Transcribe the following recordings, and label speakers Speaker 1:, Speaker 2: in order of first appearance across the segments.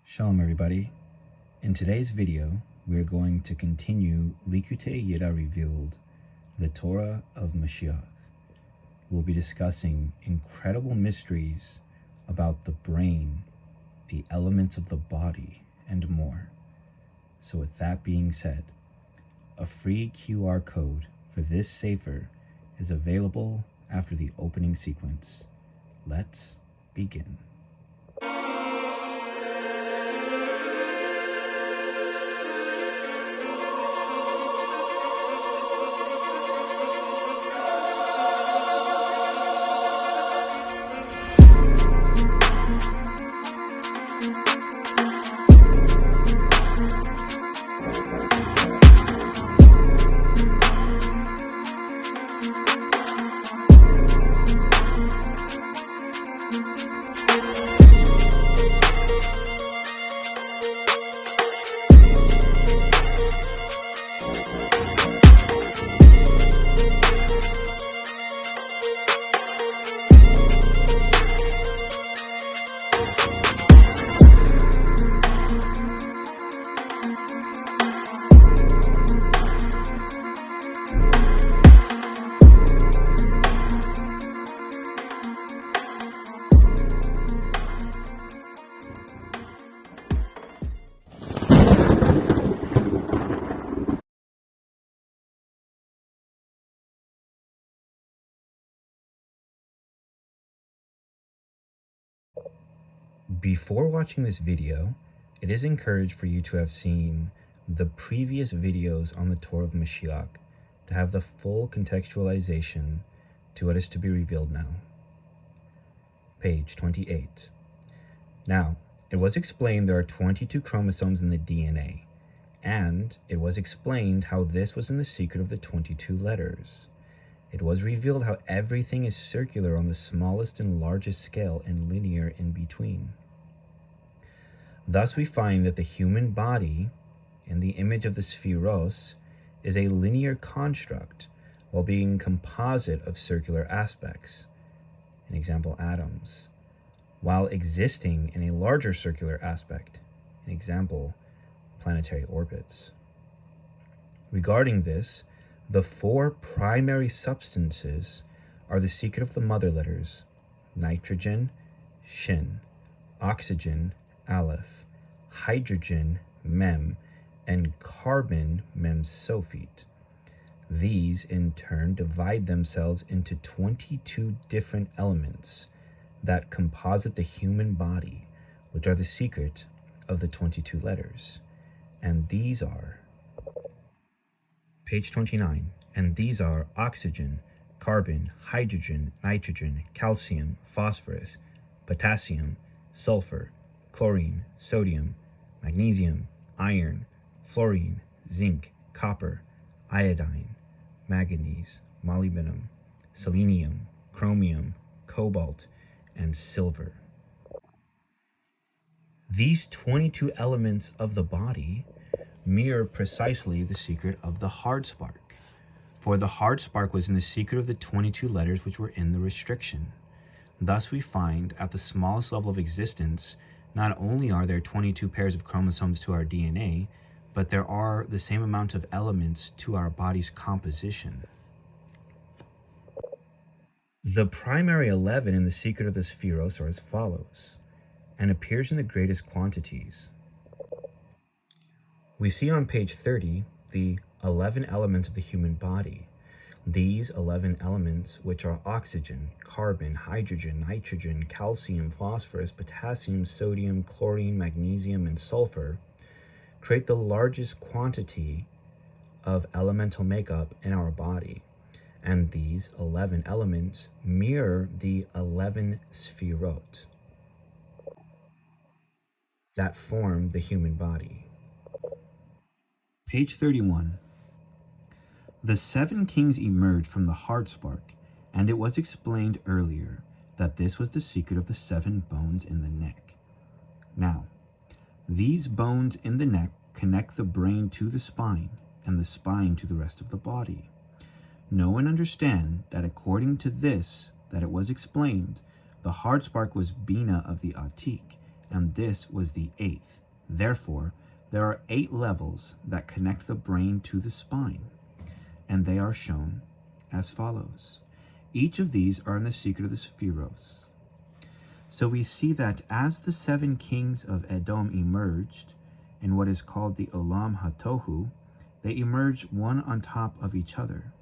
Speaker 1: Shalom everybody. In today's video, we are going to continue Likutei Yida Revealed, the Torah of Mashiach. We'll be discussing incredible mysteries about the brain, the elements of the body, and more. So with that being said, a free QR code for this sefer is available after the opening sequence. Let's begin. Before watching this video, it is encouraged for you to have seen the previous videos on the Torah of Mashiach to have the full contextualization to what is to be revealed now. Page 28. Now, it was explained there are 22 chromosomes in the DNA, and it was explained how this was in the secret of the 22 letters. It was revealed how everything is circular on the smallest and largest scale and linear in between. Thus we find that the human body, in the image of the spheros, is a linear construct while being composite of circular aspects, an example atoms, while existing in a larger circular aspect, an example planetary orbits. Regarding this, the four primary substances are the secret of the mother letters: nitrogen, shin, oxygen, aleph, hydrogen, mem, and carbon, mem sophete. These, in turn, divide themselves into 22 different elements that composite the human body, which are the secret of the 22 letters. And these are Page 29, and these are oxygen, carbon, hydrogen, nitrogen, calcium, phosphorus, potassium, sulfur, chlorine, sodium, magnesium, iron, fluorine, zinc, copper, iodine, manganese, molybdenum, selenium, chromium, cobalt, and silver. These 22 elements of the body mirror precisely the secret of the hard spark. For the hard spark was in the secret of the 22 letters which were in the restriction. Thus we find at the smallest level of existence, not only are there 22 pairs of chromosomes to our DNA, but there are the same amount of elements to our body's composition. The primary 11 in the secret of the spheros are as follows, and appears in the greatest quantities. We see on page 30 the 11 elements of the human body. These 11 elements, which are oxygen, carbon, hydrogen, nitrogen, calcium, phosphorus, potassium, sodium, chlorine, magnesium, and sulfur, create the largest quantity of elemental makeup in our body. And these 11 elements mirror the 11 sphirot that form the human body. Page 31. The 7 kings emerged from the hard spark, and it was explained earlier that this was the secret of the 7 bones in the neck. Now, these bones in the neck connect the brain to the spine, and the spine to the rest of the body. Know and understand that according to this, that it was explained, the hard spark was Bina of the Atik, and this was the 8th. Therefore, there are 8 levels that connect the brain to the spine, and they are shown as follows. Each of these are in the secret of the Sephiros. So we see that as the 7 kings of Edom emerged in what is called the Olam HaTohu, they emerged one on top of each other.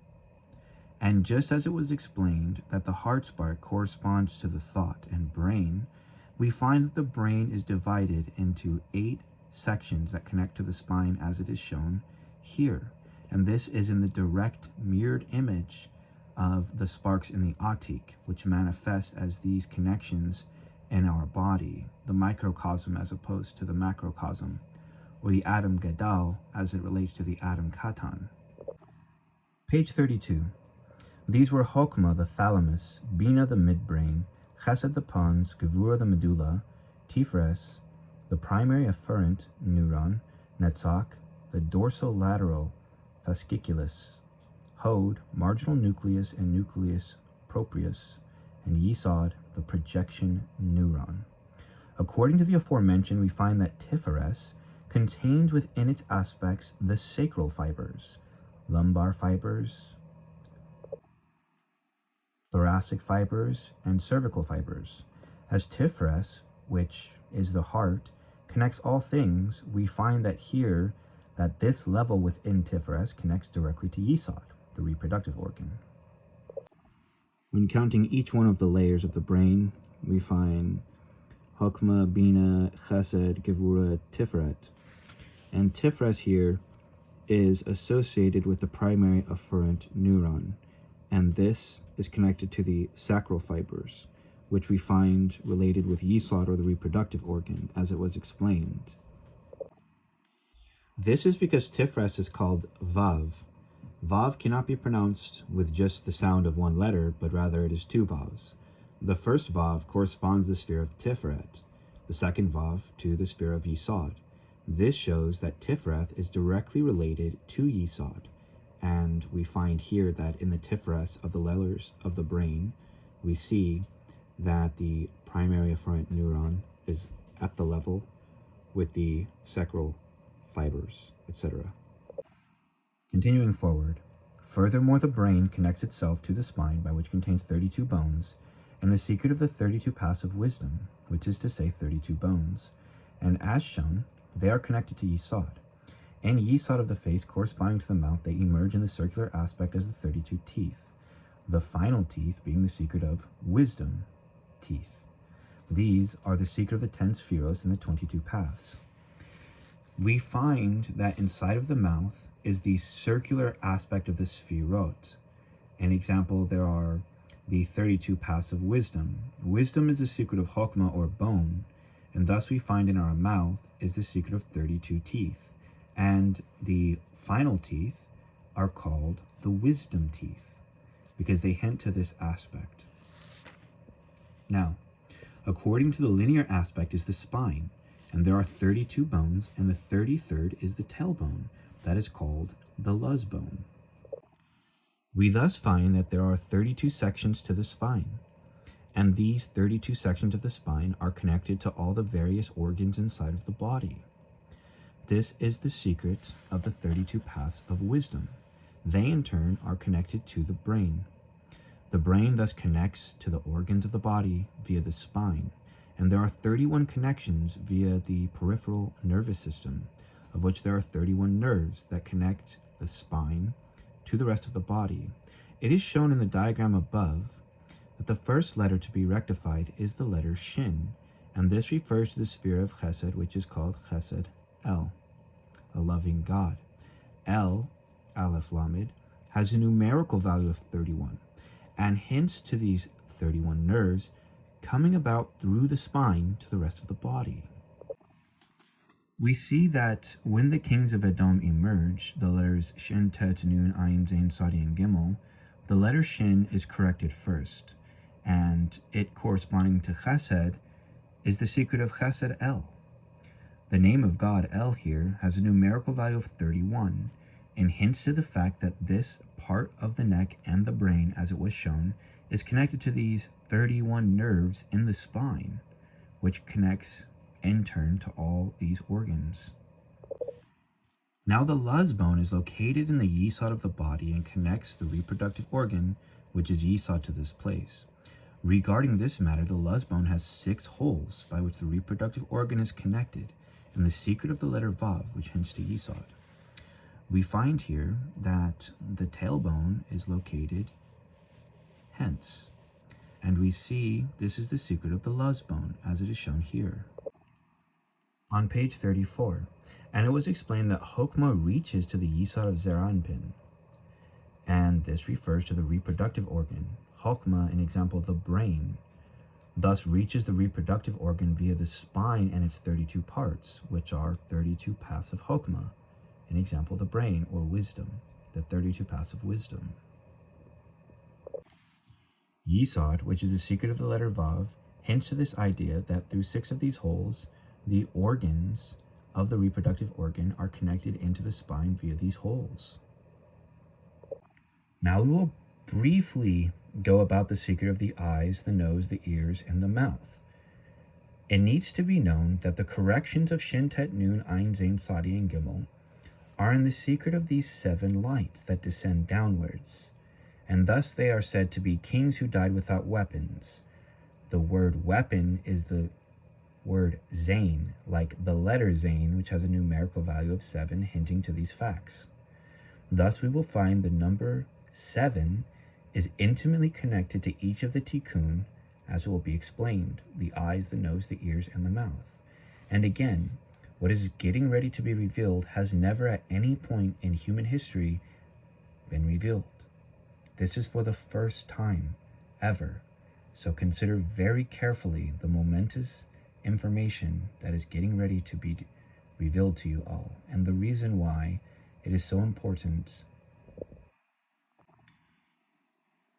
Speaker 1: And just as it was explained that the heart spark corresponds to the thought and brain, we find that the brain is divided into 8 sections that connect to the spine as it is shown here. And this is in the direct mirrored image of the sparks in the Atik, which manifest as these connections in our body, the microcosm as opposed to the macrocosm, or the Adam Gadal as it relates to the Adam Katan. Page 32. These were Chokmah, the thalamus, Bina, the midbrain, Chesed, the pons, Gevura, the medulla, Tiferet, the primary afferent neuron, Netzach, the dorsolateral fasciculus, Hod, marginal nucleus and nucleus proprius, and Yesod, the projection neuron. According to the aforementioned, we find that Tiferet contains within its aspects the sacral fibers, lumbar fibers, thoracic fibers, and cervical fibers. As Tiferet, which is the heart, connects all things, we find that here that this level within Tiferet connects directly to Yesod, the reproductive organ. When counting each one of the layers of the brain, we find Chokmah, Bina, Chesed, Gevura, Tiferet. And Tiferet here is associated with the primary afferent neuron, and this is connected to the sacral fibers, which we find related with Yesod, or the reproductive organ, as it was explained. This is because Tiferet is called Vav. Vav cannot be pronounced with just the sound of one letter, but rather it is 2 Vavs. The first Vav corresponds to the sphere of Tiferet, the second Vav to the sphere of Yesod. This shows that Tiferet is directly related to Yesod, and we find here that in the Tiferet of the layers of the brain, we see that the primary afferent neuron is at the level with the sacral fibers, etc. Continuing forward, furthermore, the brain connects itself to the spine, by which contains 32 bones, and the secret of the 32 paths of wisdom, which is to say 32 bones, and as shown, they are connected to Yesod. In Yesod of the face corresponding to the mouth, they emerge in the circular aspect as the 32 teeth, the final teeth being the secret of wisdom teeth. These are the secret of the 10 spheros and the 22 paths. We find that inside of the mouth is the circular aspect of the sphirot. An example, there are the 32 paths of wisdom. Wisdom is the secret of Chokmah, or bone, and thus we find in our mouth is the secret of 32 teeth. And the final teeth are called the wisdom teeth, because they hint to this aspect. Now, according to the linear aspect is the spine, and there are 32 bones, and the 33rd is the tailbone, that is called the Luz bone. We thus find that there are 32 sections to the spine, and these 32 sections of the spine are connected to all the various organs inside of the body. This is the secret of the 32 paths of wisdom. They in turn are connected to the brain. The brain thus connects to the organs of the body via the spine, and there are 31 connections via the peripheral nervous system, of which there are 31 nerves that connect the spine to the rest of the body. It is shown in the diagram above that the first letter to be rectified is the letter Shin, and this refers to the sphere of Chesed, which is called Chesed El, a loving God. El, Aleph Lamed, has a numerical value of 31, and hints to these 31 nerves coming about through the spine to the rest of the body. We see that when the kings of Edom emerge, the letters Shin, Tet, Nun, Ayin, Zain, Sadi, and Gimel, the letter Shin is corrected first, and it corresponding to Chesed is the secret of Chesed El. The name of God, El, here has a numerical value of 31, and hints to the fact that this part of the neck and the brain, as it was shown, is connected to these 31 nerves in the spine, which connects intern to all these organs. Now the Luz bone is located in the yesod of the body and connects the reproductive organ, which is yesod, to this place. Regarding this matter, the Luz bone has 6 holes by which the reproductive organ is connected, and the secret of the letter Vav, which hints to yesod. We find here that the tailbone is located hence, and we see this is the secret of the Luz bone, as it is shown here. On page 34, and it was explained that Chokmah reaches to the yesod of Zeranpin, and this refers to the reproductive organ. Chokmah, an example, the brain, thus reaches the reproductive organ via the spine and its 32 parts, which are 32 paths of Chokmah. An example, the brain, or wisdom, the 32 paths of wisdom. Yesod, which is the secret of the letter Vav, hints to this idea that through 6 of these holes, the organs of the reproductive organ are connected into the spine via these holes. Now we will briefly go about the secret of the eyes, the nose, the ears, and the mouth. It needs to be known that the corrections of Shin, Tet, Nun, Ayin, Zain, Sadi, and Gimel are in the secret of these 7 lights that descend downwards, and thus they are said to be kings who died without weapons. The word weapon is the word Zain, like the letter Zain, which has a numerical value of 7, hinting to these facts. Thus we will find the number 7 is intimately connected to each of the tikkun, as it will be explained: the eyes, the nose, the ears, and the mouth. And again, what is getting ready to be revealed has never at any point in human history been revealed. This is for the first time ever. So consider very carefully the momentous information that is getting ready to be revealed to you all, and the reason why it is so important.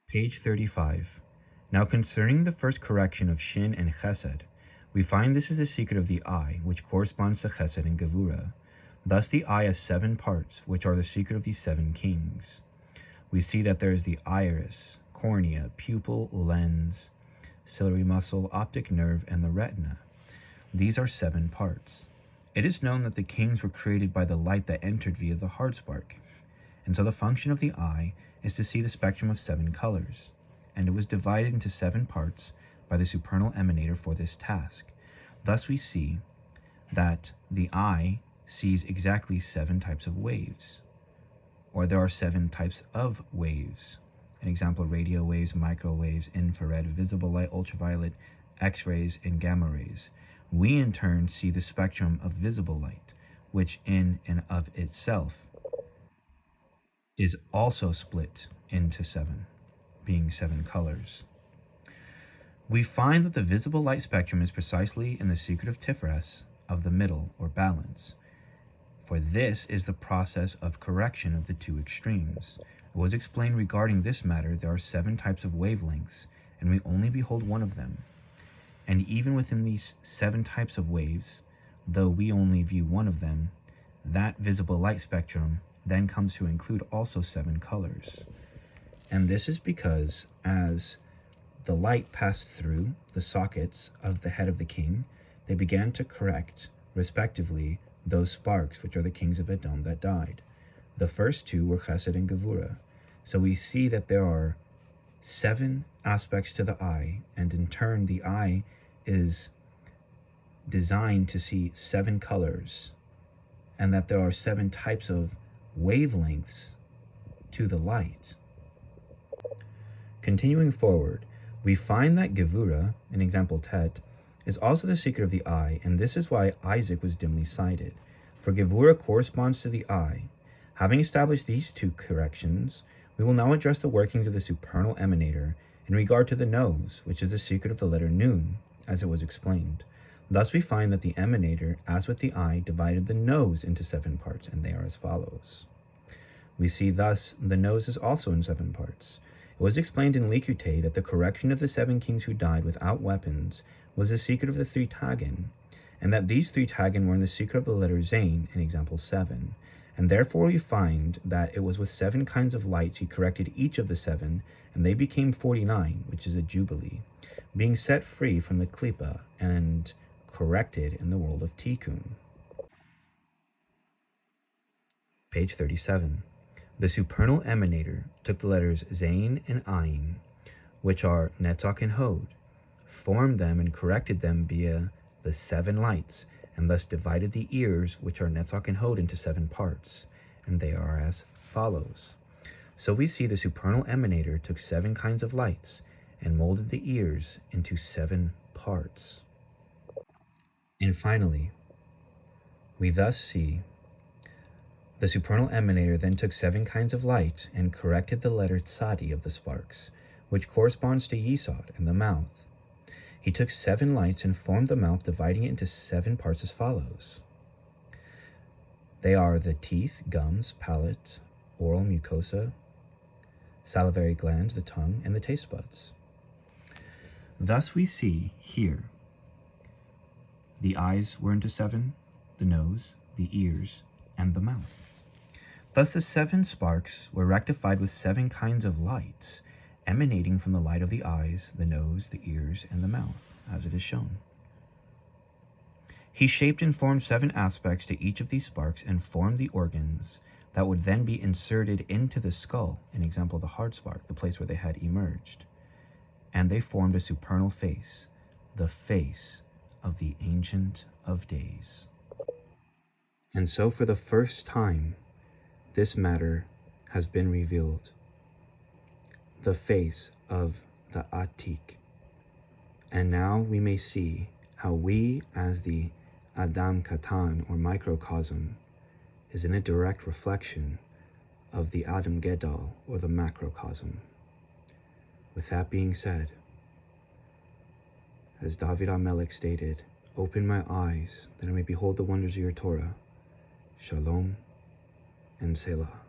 Speaker 1: Page 35. Now concerning the first correction of Shin and Chesed, we find this is the secret of the eye, which corresponds to Chesed and Gevura. Thus the eye has 7 parts, which are the secret of these 7 kings. We see that there is the iris, cornea, pupil, lens, ciliary muscle, optic nerve, and the retina. These are 7 parts. It is known that the kings were created by the light that entered via the heart spark, and so the function of the eye is to see the spectrum of 7 colors, and it was divided into 7 parts by the supernal emanator for this task. Thus we see that the eye sees exactly 7 types of waves, or there are 7 types of waves. An example, radio waves, microwaves, infrared, visible light, ultraviolet, X-rays, and gamma rays. We in turn see the spectrum of visible light, which in and of itself is also split into 7, being 7 colors. We find that the visible light spectrum is precisely in the secret of Tiferet, of the middle, or balance. For this is the process of correction of the 2 extremes. It was explained regarding this matter there are 7 types of wavelengths, and we only behold one of them. And even within these 7 types of waves, though we only view one of them, that visible light spectrum then comes to include also 7 colors. And this is because as the light passed through the sockets of the head of the king, they began to correct, respectively, those sparks which are the kings of Edom that died. The first 2 were Chesed and Gevura. So we see that there are 7 aspects to the eye, and in turn the eye is designed to see 7 colors, and that there are 7 types of wavelengths to the light. Continuing forward, we find that Gevura, an example Tet, is also the secret of the eye, and this is why Isaac was dimly sighted. For Gevura corresponds to the eye. Having established these 2 corrections, we will now address the workings of the supernal emanator in regard to the nose, which is the secret of the letter Nun, as it was explained. Thus we find that the emanator, as with the eye, divided the nose into 7 parts, and they are as follows. We see thus the nose is also in 7 parts. It was explained in Likutei that the correction of the 7 kings who died without weapons was the secret of the 3 Tagin, and that these 3 Tagin were in the secret of the letter Zain, in example 7. And therefore we find that it was with 7 kinds of lights he corrected each of the 7, and they became 49, which is a jubilee, being set free from the klipa and corrected in the world of Tikkun. Page 37. The supernal emanator took the letters Zain and Ayin, which are Netzach and Hod, formed them and corrected them via the 7 lights, and thus divided the ears, which are Netzach and Hod, into 7 parts, and they are as follows. So we see the supernal emanator took 7 kinds of lights and molded the ears into 7 parts. And finally, we thus see the supernal emanator then took 7 kinds of light and corrected the letter Tzadi of the sparks, which corresponds to Yesod and the mouth. He took 7 lights and formed the mouth, dividing it into 7 parts as follows. They are the teeth, gums, palate, oral mucosa, salivary glands, the tongue, and the taste buds. Thus we see here the eyes were into 7, the nose, the ears, and the mouth. Thus the 7 sparks were rectified with 7 kinds of lights, emanating from the light of the eyes, the nose, the ears, and the mouth, as it is shown. He shaped and formed 7 aspects to each of these sparks and formed the organs that would then be inserted into the skull, an example, the heart spark, the place where they had emerged. And they formed a supernal face, the face of the Ancient of Days. And so for the first time, this matter has been revealed. The face of the Atik. And now we may see how we, as the Adam Katan, or microcosm, is in a direct reflection of the Adam Gedal, or the macrocosm. With that being said, as David HaMelech stated, "Open my eyes, that I may behold the wonders of your Torah." Shalom and Selah.